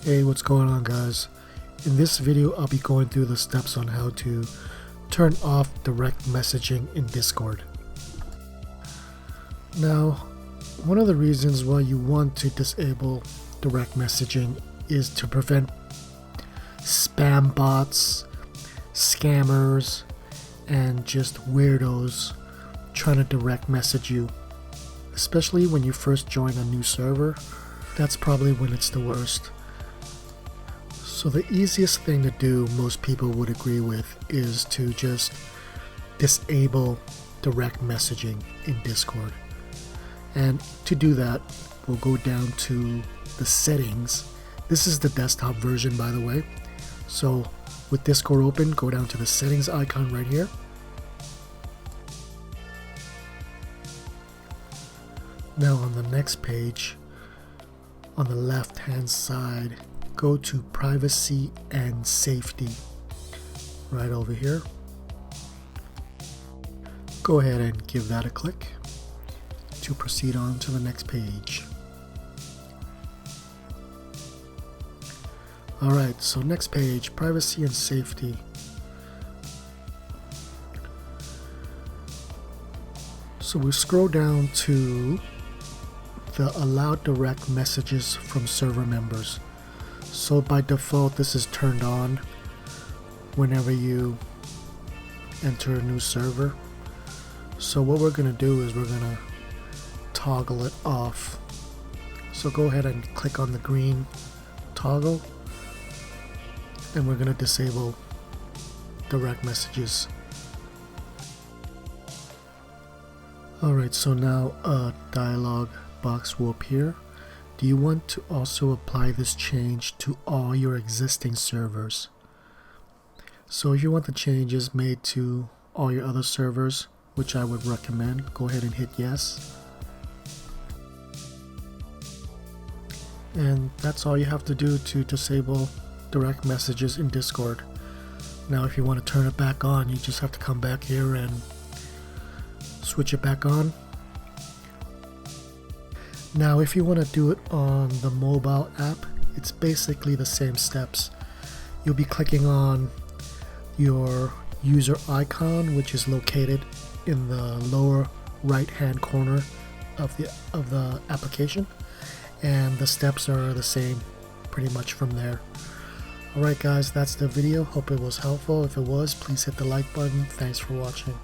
Hey, what's going on, guys? In this video I'll be going through the steps on how to turn off direct messaging in Discord. Now, one of the reasons why you want to disable direct messaging is to prevent spam bots, scammers, and just weirdos trying to direct message you. Especially when you first join a new server, that's probably when it's the worst. So the easiest thing to do, most people would agree with, is to just disable direct messaging in Discord. And to do that, we'll go down to the settings. This is the desktop version, by the way. So with Discord open, go down to the settings icon right here. Now on the next page, on the left hand side, go to privacy and safety right over here. Go ahead and give that a click to proceed on to the next page. Alright, so next page, privacy and safety. So we scroll down to the allow direct messages from server members. So by default this is turned on whenever you enter a new server. So what we're going to do is we're going to toggle it off. So go ahead and click on the green toggle and we're going to disable direct messages. Alright, so now a dialog box will appear. Do you want to also apply this change to all your existing servers? So if you want the changes made to all your other servers, which I would recommend, go ahead and hit yes. And that's all you have to do to disable direct messages in Discord. Now if you want to turn it back on, you just have to come back here and switch it back on. Now if you want to do it on the mobile app, it's basically the same steps. You'll be clicking on your user icon, which is located in the lower right hand corner of the application, and the steps are the same pretty much from there. Alright guys, that's the video. Hope it was helpful. If it was, please hit the like button. Thanks for watching.